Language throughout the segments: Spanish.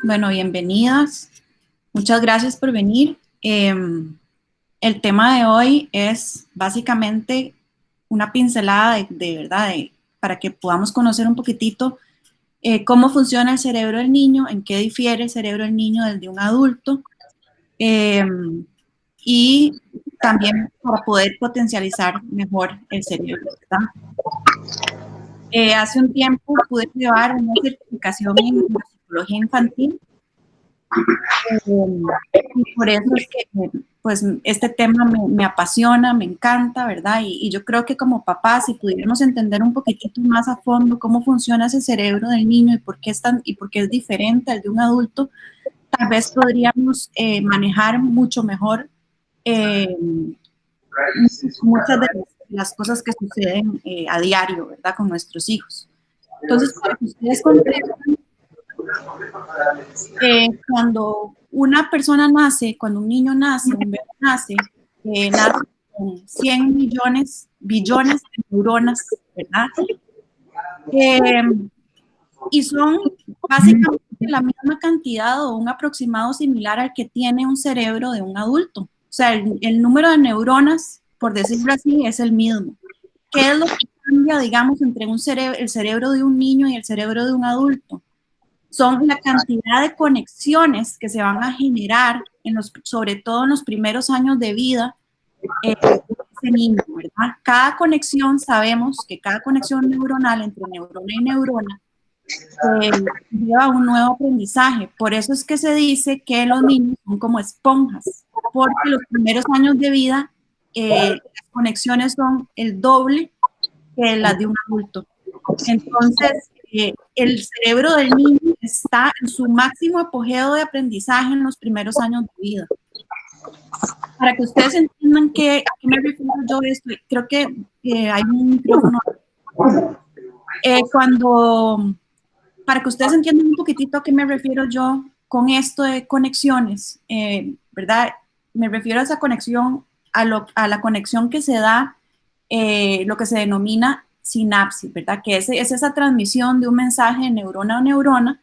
Bueno, bienvenidas. Muchas gracias por venir. El tema de hoy es básicamente una pincelada de verdad, para que podamos conocer un poquitito cómo funciona el cerebro del niño, en qué difiere el cerebro del niño del de un adulto, eh, y también para poder potencializar mejor el cerebro, ¿verdad? Hace un tiempo pude llevar una certificación en psicología infantil. Y por eso es que, pues, este tema me apasiona, me encanta, ¿verdad? Y yo creo que como papás, si pudiéramos entender un poquitito más a fondo cómo funciona ese cerebro del niño y por qué es diferente al de un adulto, tal vez podríamos manejar mucho mejor eh, muchas de las cosas que suceden a diario, ¿verdad? Con nuestros hijos. Entonces, para que ustedes comprendan, cuando una persona nace, cuando un niño nace, un bebé nace, nace con 100 millones, billones de neuronas, ¿verdad? Y son básicamente la misma cantidad o un aproximado similar al que tiene un cerebro de un adulto. O sea, el número de neuronas, por decirlo así, es el mismo. ¿Qué es lo que cambia, digamos, entre el cerebro de un niño y el cerebro de un adulto? Son la cantidad de conexiones que se van a generar, sobre todo en los primeros años de vida de ese niño, ¿verdad? Cada conexión, sabemos que cada conexión neuronal entre neurona y neurona lleva un nuevo aprendizaje. Por eso es que se dice que los niños son como esponjas, porque los primeros años de vida las conexiones son el doble que las de un adulto. Entonces, el cerebro del niño está en su máximo apogeo de aprendizaje en los primeros años de vida. Para que ustedes entiendan a qué me refiero yo esto, creo que hay un micrófono. Para que ustedes entiendan un poquitito a qué me refiero yo con esto de conexiones, ¿verdad? Me refiero a esa conexión, a la conexión que se da, lo que se denomina sinapsis, ¿verdad? Que es esa transmisión de un mensaje de neurona a neurona,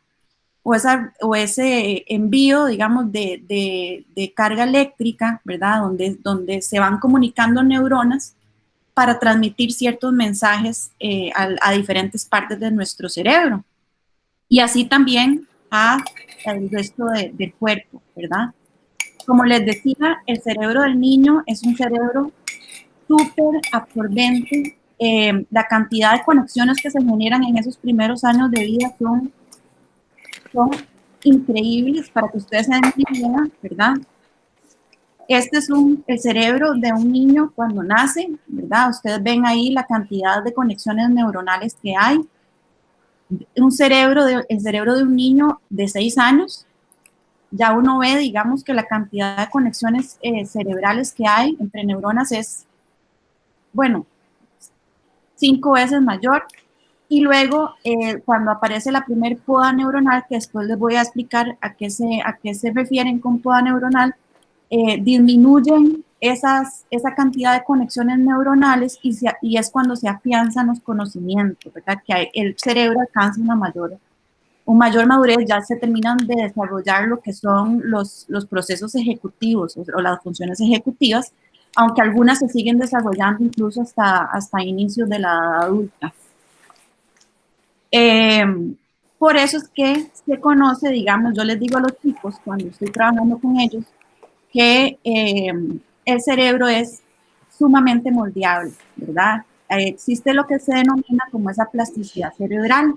o ese envío, digamos, de carga eléctrica, ¿verdad? Donde se van comunicando neuronas para transmitir ciertos mensajes a diferentes partes de nuestro cerebro. Y así también al resto del cuerpo, ¿verdad? Como les decía, el cerebro del niño es un cerebro súper absorbente. La cantidad de conexiones que se generan en esos primeros años de vida son increíbles, para que ustedes se den una idea, ¿verdad? Este es el cerebro de un niño cuando nace, ¿verdad? Ustedes ven ahí la cantidad de conexiones neuronales que hay. El cerebro de un niño de 6 años, ya uno ve, digamos, que la cantidad de conexiones cerebrales que hay entre neuronas es, bueno, 5 veces mayor. Y luego, cuando aparece la primer poda neuronal, que después les voy a explicar a qué se refieren con poda neuronal, disminuyen esa cantidad de conexiones neuronales y es cuando se afianzan los conocimientos, ¿verdad? Que el cerebro alcanza una mayor madurez, ya se terminan de desarrollar lo que son los procesos ejecutivos o las funciones ejecutivas, aunque algunas se siguen desarrollando incluso hasta inicios de la edad adulta. Por eso es que se conoce, digamos, yo les digo a los chicos cuando estoy trabajando con ellos, que el cerebro es sumamente moldeable, ¿verdad? Existe lo que se denomina como esa plasticidad cerebral,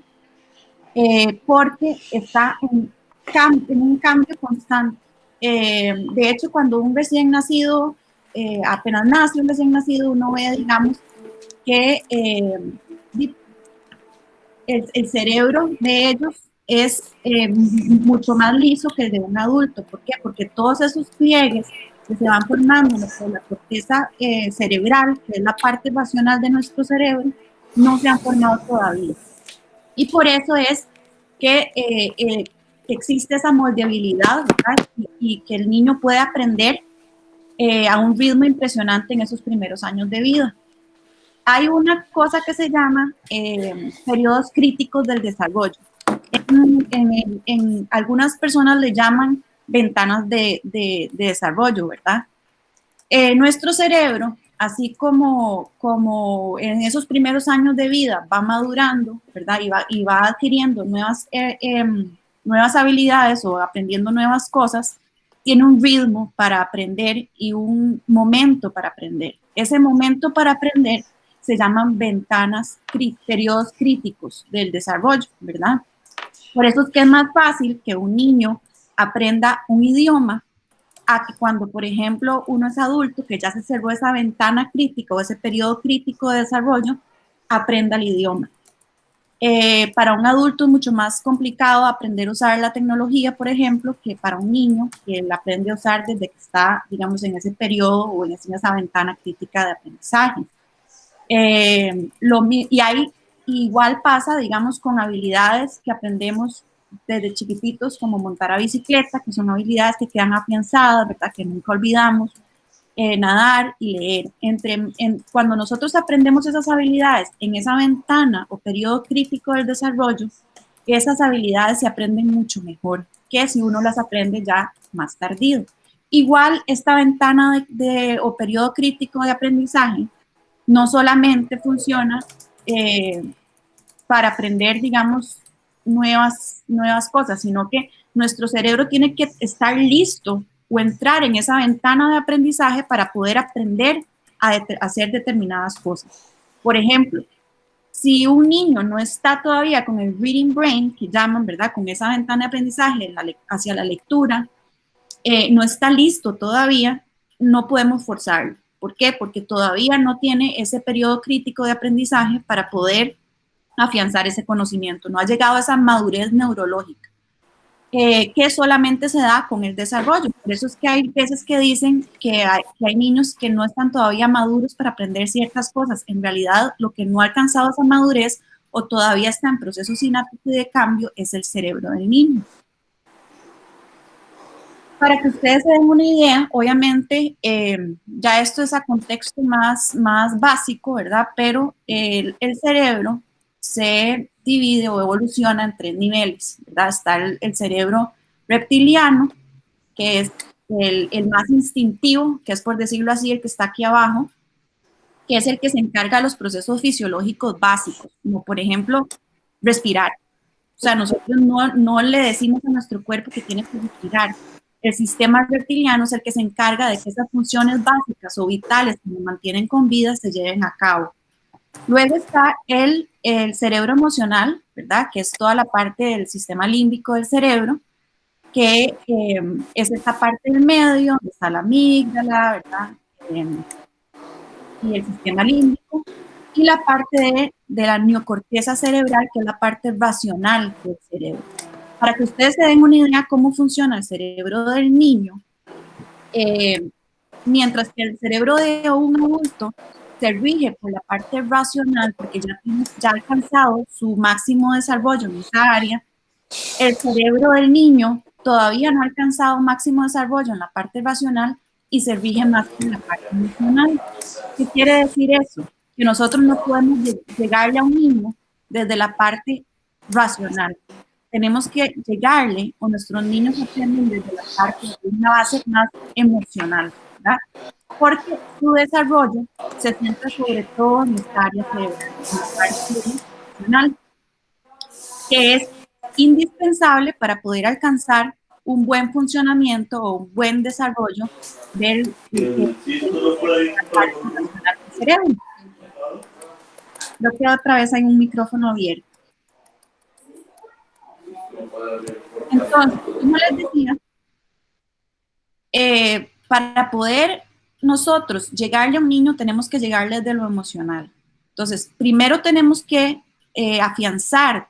porque está en un cambio constante. De hecho, cuando un recién nacido, apenas nace un recién nacido, uno ve, digamos, que el cerebro de ellos es mucho más liso que el de un adulto. ¿Por qué? Porque todos esos pliegues que se van formando en la corteza cerebral, que es la parte racional de nuestro cerebro, no se han formado todavía. Y por eso es que existe esa moldeabilidad, ¿verdad? Y que el niño puede aprender a un ritmo impresionante en esos primeros años de vida. Hay una cosa que se llama periodos críticos del desarrollo. en algunas personas le llaman ventanas de desarrollo, ¿verdad? Nuestro cerebro, así como en esos primeros años de vida va madurando, ¿verdad? Y va adquiriendo nuevas habilidades o aprendiendo nuevas cosas, tiene un ritmo para aprender y un momento para aprender. Ese momento para aprender se llaman periodos críticos del desarrollo, ¿verdad? Por eso es que es más fácil que un niño aprenda un idioma a que cuando, por ejemplo, uno es adulto, que ya se cerró esa ventana crítica o ese periodo crítico de desarrollo, aprenda el idioma. Para un adulto es mucho más complicado aprender a usar la tecnología, por ejemplo, que para un niño que la aprende a usar desde que está, digamos, en ese periodo o en esa ventana crítica de aprendizaje. Y ahí igual pasa, digamos, con habilidades que aprendemos desde chiquititos, como montar a bicicleta, que son habilidades que quedan afianzadas, ¿verdad? Que nunca olvidamos, nadar y leer. Cuando nosotros aprendemos esas habilidades en esa ventana o periodo crítico del desarrollo, esas habilidades se aprenden mucho mejor que si uno las aprende ya más tardío. Igual esta ventana o periodo crítico de aprendizaje no solamente funciona para aprender, digamos, nuevas cosas, sino que nuestro cerebro tiene que estar listo o entrar en esa ventana de aprendizaje para poder aprender a hacer determinadas cosas. Por ejemplo, si un niño no está todavía con el reading brain, que llaman, ¿verdad? Con esa ventana de aprendizaje hacia la lectura, no está listo todavía, no podemos forzarlo. ¿Por qué? Porque todavía no tiene ese periodo crítico de aprendizaje para poder afianzar ese conocimiento. No ha llegado a esa madurez neurológica, que solamente se da con el desarrollo. Por eso es que hay veces que dicen que hay niños que no están todavía maduros para aprender ciertas cosas. En realidad, lo que no ha alcanzado esa madurez o todavía está en proceso sináptico y de cambio es el cerebro del niño. Para que ustedes se den una idea, obviamente, ya esto es a contexto más básico, ¿verdad? Pero el cerebro se divide o evoluciona en 3 niveles, ¿verdad? Está el cerebro reptiliano, que es el más instintivo, que es por decirlo así, el que está aquí abajo, que es el que se encarga de los procesos fisiológicos básicos, como por ejemplo, respirar. O sea, nosotros no le decimos a nuestro cuerpo que tiene que respirar. El sistema reptiliano es el que se encarga de que esas funciones básicas o vitales que nos mantienen con vida se lleven a cabo. Luego está el cerebro emocional, ¿verdad? Que es toda la parte del sistema límbico del cerebro, que es esta parte del medio, donde está la amígdala, ¿verdad? Y el sistema límbico. Y la parte de la neocorteza cerebral, que es la parte racional del cerebro. Para que ustedes se den una idea cómo funciona el cerebro del niño, mientras que el cerebro de un adulto se rige por la parte racional, porque ya ha alcanzado su máximo desarrollo en esa área, el cerebro del niño todavía no ha alcanzado máximo desarrollo en la parte racional y se rige más en la parte emocional. ¿Qué quiere decir eso? Que nosotros no podemos llegarle a un niño desde la parte racional. Tenemos que llegarle, o nuestros niños aprenden desde la parte de una base más emocional, ¿verdad? Porque su desarrollo se centra sobre todo en esta área cerebral, en la parte emocional, que es indispensable para poder alcanzar un buen funcionamiento o un buen desarrollo del cerebro. Creo que otra vez hay un micrófono abierto. Entonces, como les decía, para poder nosotros llegarle a un niño tenemos que llegarle desde lo emocional. Entonces, primero tenemos que afianzar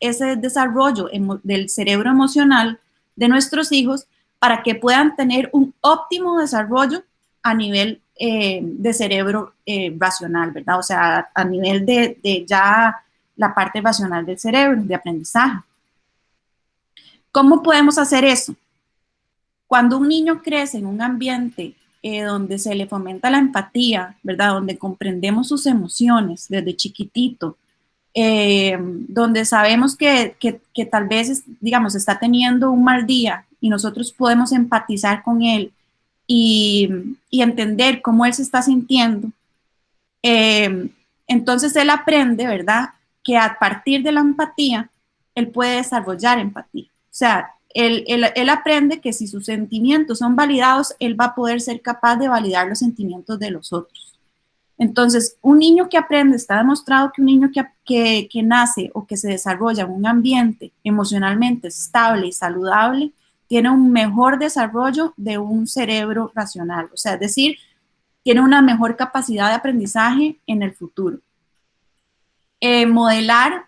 ese desarrollo del cerebro emocional de nuestros hijos para que puedan tener un óptimo desarrollo a nivel de cerebro racional, ¿verdad? O sea, a nivel de ya la parte racional del cerebro, de aprendizaje. ¿Cómo podemos hacer eso? Cuando un niño crece en un ambiente donde se le fomenta la empatía, ¿verdad? Donde comprendemos sus emociones desde chiquitito, donde sabemos que tal vez, digamos, está teniendo un mal día y nosotros podemos empatizar con él y entender cómo él se está sintiendo, entonces él aprende, ¿verdad? Que a partir de la empatía, él puede desarrollar empatía. O sea, él aprende que si sus sentimientos son validados, él va a poder ser capaz de validar los sentimientos de los otros. Entonces, un niño que aprende, está demostrado que un niño que nace o que se desarrolla en un ambiente emocionalmente estable y saludable, tiene un mejor desarrollo de un cerebro racional. O sea, es decir, tiene una mejor capacidad de aprendizaje en el futuro. Modelar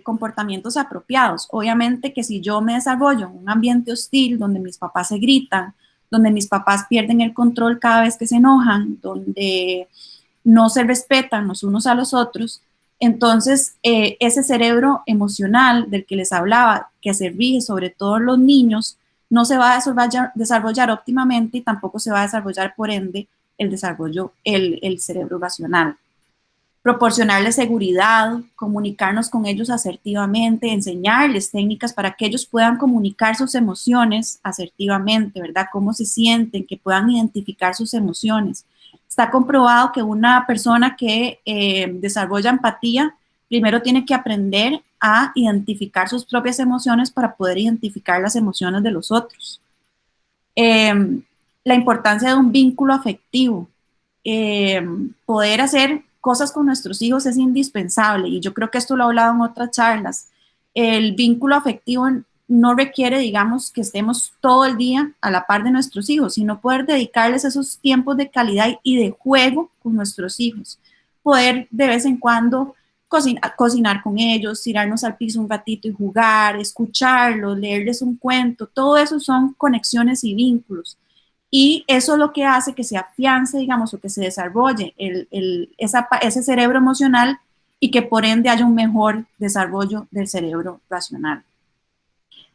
comportamientos apropiados. Obviamente que si yo me desarrollo en un ambiente hostil donde mis papás se gritan, donde mis papás pierden el control cada vez que se enojan, donde no se respetan los unos a los otros, entonces ese cerebro emocional del que les hablaba, que se rige sobre todo en los niños, no se va a desarrollar óptimamente y tampoco se va a desarrollar por ende el cerebro racional. Proporcionarles seguridad, comunicarnos con ellos asertivamente, enseñarles técnicas para que ellos puedan comunicar sus emociones asertivamente, ¿verdad? Cómo se sienten, que puedan identificar sus emociones. Está comprobado que una persona que desarrolla empatía, primero tiene que aprender a identificar sus propias emociones para poder identificar las emociones de los otros. La importancia de un vínculo afectivo. Poder hacer cosas con nuestros hijos es indispensable y yo creo que esto lo he hablado en otras charlas. El vínculo afectivo no requiere, digamos, que estemos todo el día a la par de nuestros hijos, sino poder dedicarles esos tiempos de calidad y de juego con nuestros hijos. Poder de vez en cuando cocinar con ellos, tirarnos al piso un ratito y jugar, escucharlos, leerles un cuento, todo eso son conexiones y vínculos. Y eso es lo que hace que se afiance, digamos, o que se desarrolle ese cerebro emocional y que por ende haya un mejor desarrollo del cerebro racional.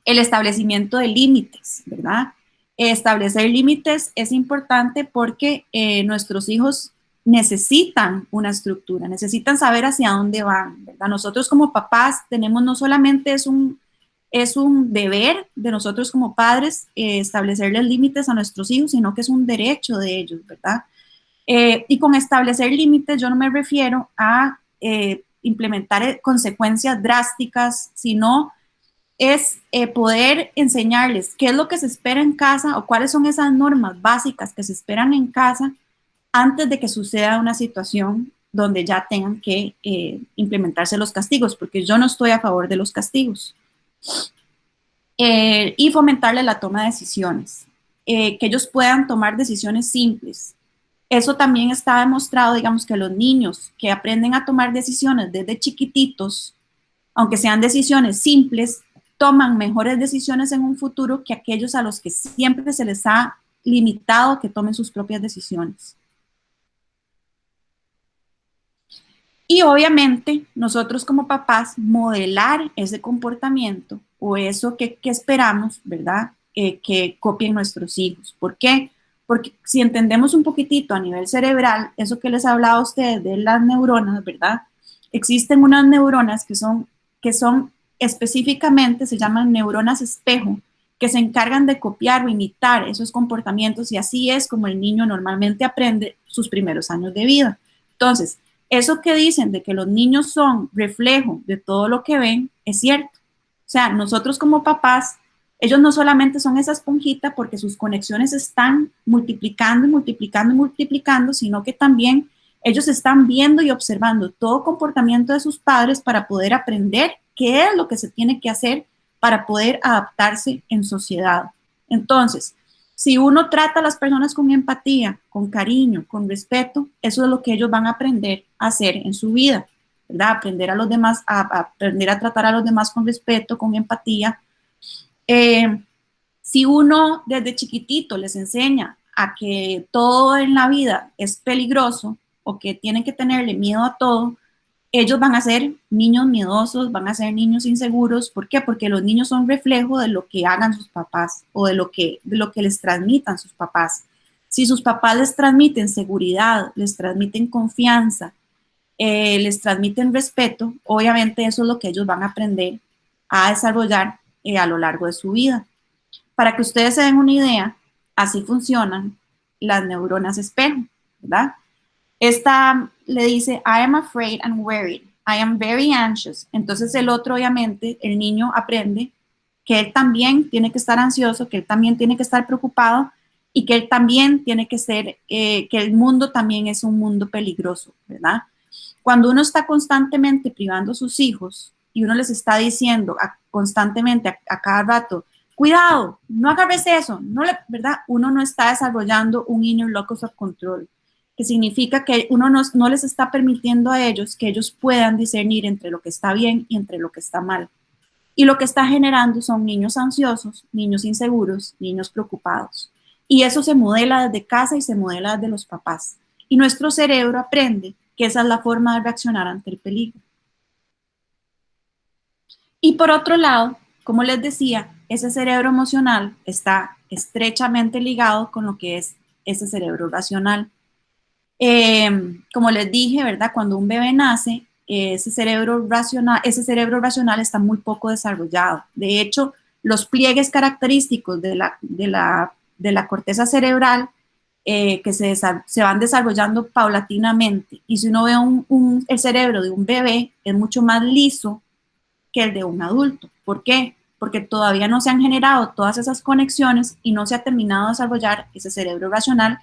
El establecimiento de límites, ¿verdad? Establecer límites es importante porque nuestros hijos necesitan una estructura, necesitan saber hacia dónde van, ¿verdad? Nosotros como papás tenemos no solamente es un deber de nosotros como padres establecerles límites a nuestros hijos, sino que es un derecho de ellos, ¿verdad? Y con establecer límites yo no me refiero a implementar consecuencias drásticas, sino es poder enseñarles qué es lo que se espera en casa o cuáles son esas normas básicas que se esperan en casa antes de que suceda una situación donde ya tengan que implementarse los castigos, porque yo no estoy a favor de los castigos. Y fomentarle la toma de decisiones, que ellos puedan tomar decisiones simples. Eso también está demostrado, digamos, que los niños que aprenden a tomar decisiones desde chiquititos, aunque sean decisiones simples, toman mejores decisiones en un futuro que aquellos a los que siempre se les ha limitado que tomen sus propias decisiones. Y obviamente nosotros como papás modelar ese comportamiento o eso que esperamos, ¿verdad? Que copien nuestros hijos. ¿Por qué? Porque si entendemos un poquitito a nivel cerebral, eso que les hablaba a ustedes de las neuronas, ¿verdad? Existen unas neuronas que son específicamente, se llaman neuronas espejo, que se encargan de copiar o imitar esos comportamientos y así es como el niño normalmente aprende sus primeros años de vida. Entonces, eso que dicen de que los niños son reflejo de todo lo que ven, es cierto. O sea, nosotros como papás, ellos no solamente son esa esponjita porque sus conexiones están multiplicando y multiplicando y multiplicando, sino que también ellos están viendo y observando todo comportamiento de sus padres para poder aprender qué es lo que se tiene que hacer para poder adaptarse en sociedad. Entonces, si uno trata a las personas con empatía, con cariño, con respeto, eso es lo que ellos van a aprender a hacer en su vida, ¿verdad? Aprender a los demás, aprender a tratar a los demás con respeto, con empatía. Si uno desde chiquitito les enseña a que todo en la vida es peligroso o que tienen que tenerle miedo a todo, ellos van a ser niños miedosos, van a ser niños inseguros. ¿Por qué? Porque los niños son reflejo de lo que hagan sus papás o de lo que les transmitan sus papás. Si sus papás les transmiten seguridad, les transmiten confianza, les transmiten respeto, obviamente eso es lo que ellos van a aprender a desarrollar a lo largo de su vida. Para que ustedes se den una idea, así funcionan las neuronas espejo, ¿verdad? Esta le dice, I am afraid and worried. I am very anxious. Entonces el otro, obviamente, el niño aprende que él también tiene que estar ansioso, que él también tiene que estar preocupado y que él también tiene que ser, que el mundo también es un mundo peligroso, ¿verdad? Cuando uno está constantemente privando a sus hijos y uno les está diciendo constantemente a cada rato, cuidado, no agarres eso, no le, ¿verdad? Uno no está desarrollando un inner locus of control, que significa que uno no les está permitiendo a ellos que ellos puedan discernir entre lo que está bien y entre lo que está mal. Y lo que está generando son niños ansiosos, niños inseguros, niños preocupados. Y eso se modela desde casa y se modela desde los papás. Y nuestro cerebro aprende que esa es la forma de reaccionar ante el peligro. Y por otro lado, como les decía, ese cerebro emocional está estrechamente ligado con lo que es ese cerebro racional. Como les dije, ¿verdad? Cuando un bebé nace, ese cerebro racional está muy poco desarrollado. De hecho, los pliegues característicos de la corteza cerebral que se van desarrollando paulatinamente. Y si uno ve el cerebro de un bebé, es mucho más liso que el de un adulto. ¿Por qué? Porque todavía no se han generado todas esas conexiones y no se ha terminado de desarrollar ese cerebro racional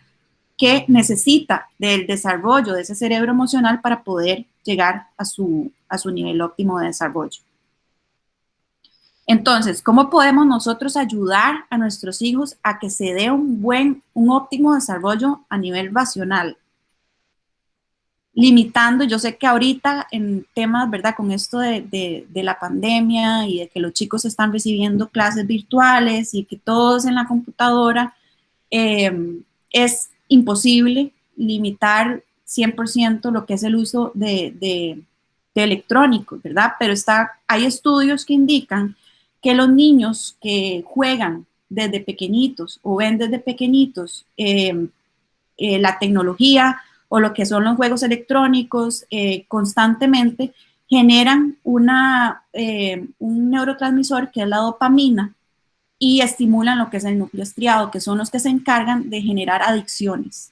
que necesita del desarrollo de ese cerebro emocional para poder llegar a su nivel óptimo de desarrollo. Entonces, ¿cómo podemos nosotros ayudar a nuestros hijos a que se dé un óptimo desarrollo a nivel racional? Limitando, yo sé que ahorita en temas, ¿verdad? Con esto de la pandemia y de que los chicos están recibiendo clases virtuales y que todos en la computadora, es imposible limitar 100% lo que es el uso de electrónicos, ¿verdad? Pero hay estudios que indican que los niños que juegan desde pequeñitos o ven desde pequeñitos la tecnología o lo que son los juegos electrónicos constantemente generan un neurotransmisor que es la dopamina y estimulan lo que es el núcleo estriado, que son los que se encargan de generar adicciones.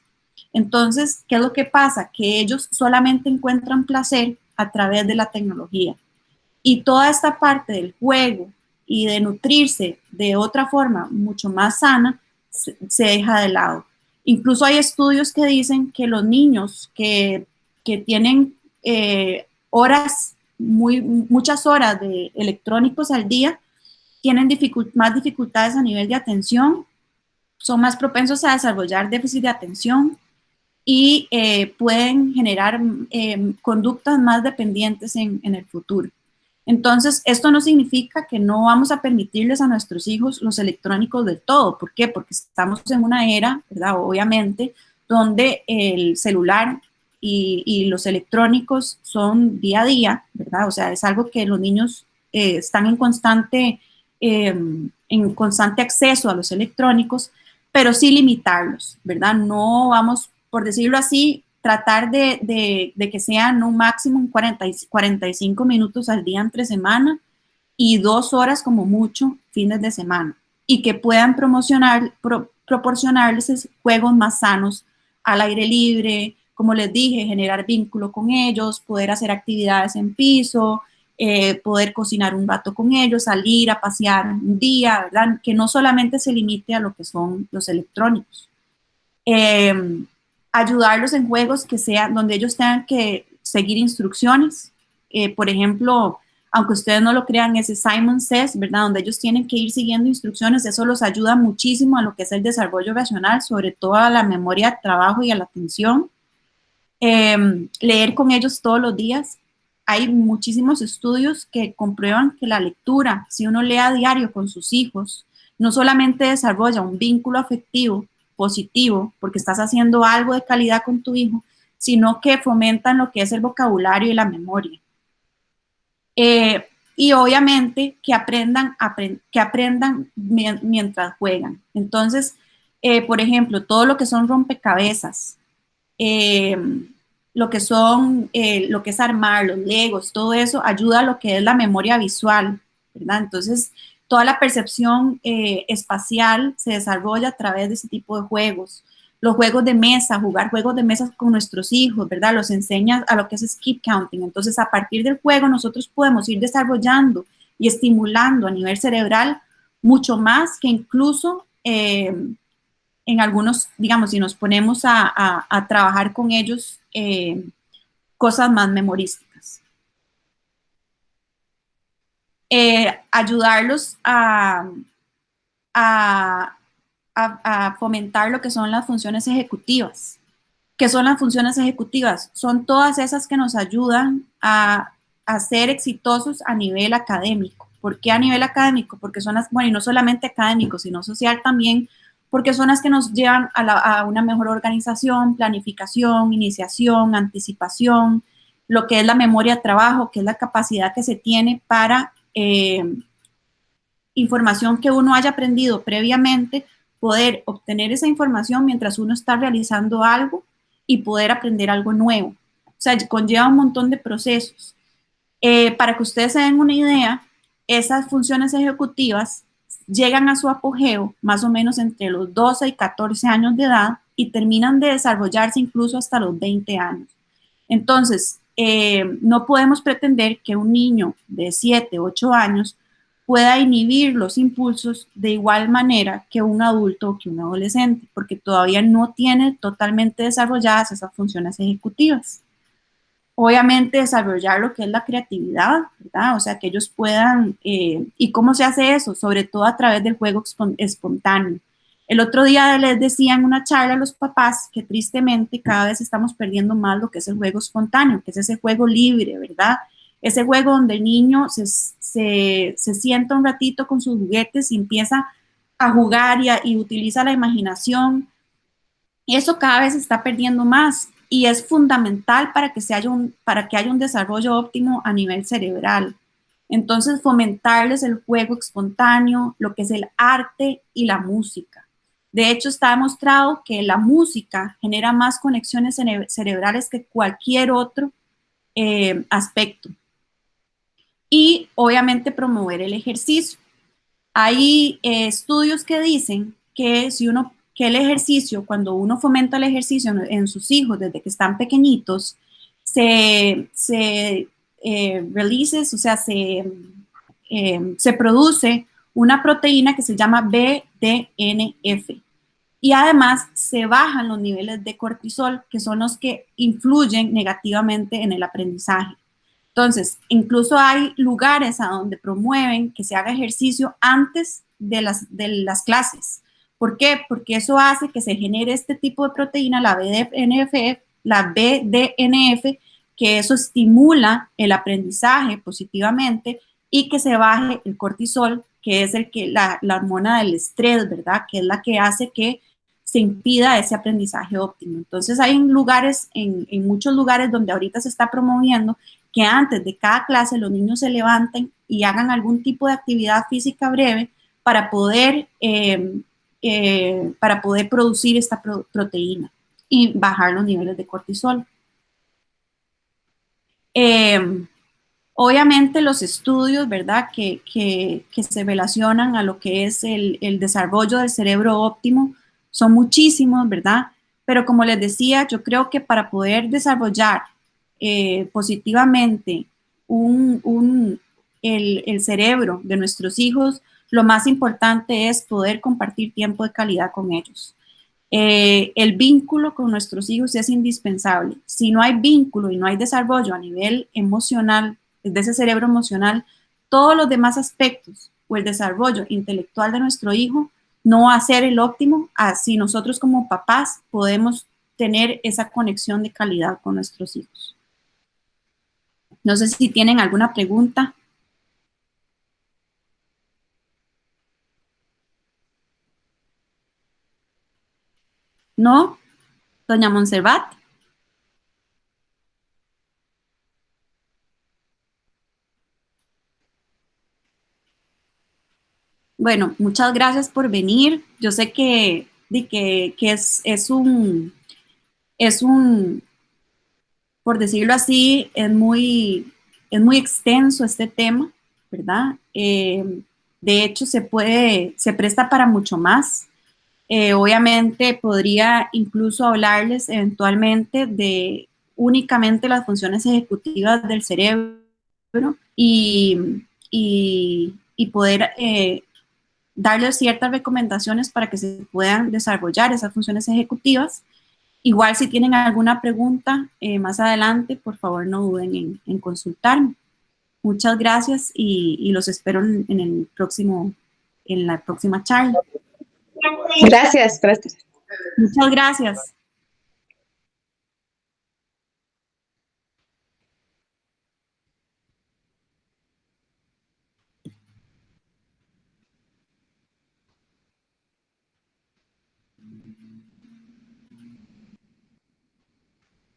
Entonces, ¿qué es lo que pasa? Que ellos solamente encuentran placer a través de la tecnología. Y toda esta parte del juego y de nutrirse de otra forma mucho más sana se deja de lado. Incluso hay estudios que dicen que los niños que tienen muchas horas de electrónicos al día, tienen más dificultades a nivel de atención, son más propensos a desarrollar déficit de atención y pueden generar conductas más dependientes en el futuro. Entonces, esto no significa que no vamos a permitirles a nuestros hijos los electrónicos del todo. ¿Por qué? Porque estamos en una era, ¿verdad? Obviamente, donde el celular y los electrónicos son día a día, ¿verdad? O sea, es algo que los niños están en constante acceso a los electrónicos, pero sí limitarlos, ¿verdad? No vamos, por decirlo así, tratar de que sean un máximo 45 minutos al día entre semana y 2 horas como mucho fines de semana y que puedan proporcionarles juegos más sanos al aire libre, como les dije, generar vínculo con ellos, poder hacer actividades en piso, poder cocinar un rato con ellos, salir a pasear un día, ¿verdad? Que no solamente se limite a lo que son los electrónicos. Ayudarlos en juegos que sean donde ellos tengan que seguir instrucciones. Por ejemplo, aunque ustedes no lo crean, ese Simon Says, ¿verdad? Donde ellos tienen que ir siguiendo instrucciones, eso los ayuda muchísimo a lo que es el desarrollo racional, sobre todo a la memoria de trabajo y a la atención. Leer con ellos todos los días. Hay muchísimos estudios que comprueban que la lectura, si uno lee a diario con sus hijos, no solamente desarrolla un vínculo afectivo positivo, porque estás haciendo algo de calidad con tu hijo, sino que fomentan lo que es el vocabulario y la memoria. Y obviamente que aprendan mientras juegan. Entonces, por ejemplo, todo lo que son rompecabezas, lo que es armar, los legos, todo eso ayuda a lo que es la memoria visual, ¿verdad? Entonces, toda la percepción espacial se desarrolla a través de ese tipo de juegos. Los juegos de mesa, jugar juegos de mesa con nuestros hijos, ¿verdad? Los enseña a lo que es skip counting. Entonces, a partir del juego, nosotros podemos ir desarrollando y estimulando a nivel cerebral mucho más que incluso en algunos, digamos, si nos ponemos a trabajar con ellos, cosas más memorísticas. Ayudarlos a, a fomentar lo que son las funciones ejecutivas. ¿Qué son las funciones ejecutivas? Son todas esas que nos ayudan a ser exitosos a nivel académico. ¿Por qué a nivel académico? Porque son las, bueno, y no solamente académico, sino social también, porque son las que nos llevan a una mejor organización, planificación, iniciación, anticipación, lo que es la memoria de trabajo, que es la capacidad que se tiene para información que uno haya aprendido previamente, poder obtener esa información mientras uno está realizando algo y poder aprender algo nuevo. O sea, conlleva un montón de procesos. Para que ustedes se den una idea, esas funciones ejecutivas llegan a su apogeo más o menos entre los 12 y 14 años de edad y terminan de desarrollarse incluso hasta los 20 años. Entonces, no podemos pretender que un niño de 7, 8 años pueda inhibir los impulsos de igual manera que un adulto o que un adolescente, porque todavía no tiene totalmente desarrolladas esas funciones ejecutivas. Obviamente desarrollar lo que es la creatividad, ¿verdad? O sea, que ellos puedan, ¿y cómo se hace eso? Sobre todo a través del juego espontáneo. El otro día les decía en una charla a los papás que tristemente cada vez estamos perdiendo más lo que es el juego espontáneo, que es ese juego libre, ¿verdad? Ese juego donde el niño se sienta un ratito con sus juguetes y empieza a jugar y utiliza la imaginación. Eso cada vez se está perdiendo más y es fundamental para que haya un desarrollo óptimo a nivel cerebral. Entonces, fomentarles el juego espontáneo, lo que es el arte y la música. De hecho, está demostrado que la música genera más conexiones cerebrales que cualquier otro aspecto. Y obviamente promover el ejercicio. Hay estudios que dicen que si uno que el ejercicio, cuando uno fomenta el ejercicio en sus hijos desde que están pequeñitos, se releases, o sea, se produce una proteína que se llama BDNF. Y además se bajan los niveles de cortisol, que son los que influyen negativamente en el aprendizaje. Entonces, incluso hay lugares a donde promueven que se haga ejercicio antes de las clases. ¿Por qué? Porque eso hace que se genere este tipo de proteína, la BDNF, que eso estimula el aprendizaje positivamente y que se baje el cortisol, que es la hormona del estrés, ¿verdad? Que es la que hace que se impida ese aprendizaje óptimo. Entonces hay lugares, en muchos lugares donde ahorita se está promoviendo que antes de cada clase los niños se levanten y hagan algún tipo de actividad física breve para poder producir esta proteína y bajar los niveles de cortisol. Obviamente los estudios, ¿verdad?, que se relacionan a lo que es el desarrollo del cerebro óptimo son muchísimos, ¿verdad? Pero como les decía, yo creo que para poder desarrollar positivamente el cerebro de nuestros hijos, lo más importante es poder compartir tiempo de calidad con ellos. El vínculo con nuestros hijos es indispensable. Si no hay vínculo y no hay desarrollo a nivel emocional, de ese cerebro emocional, todos los demás aspectos o el desarrollo intelectual de nuestro hijo no va a ser el óptimo, así nosotros como papás podemos tener esa conexión de calidad con nuestros hijos. No sé si tienen alguna pregunta. ¿No? Doña Montserrat. Bueno, muchas gracias por venir. Yo sé que es un por decirlo así, es muy extenso este tema, ¿verdad? De hecho, se presta para mucho más. Obviamente podría incluso hablarles eventualmente de únicamente las funciones ejecutivas del cerebro y poder darles ciertas recomendaciones para que se puedan desarrollar esas funciones ejecutivas. Igual si tienen alguna pregunta más adelante, por favor no duden en consultarme. Muchas gracias y los espero en la próxima charla. Gracias, gracias. Muchas gracias.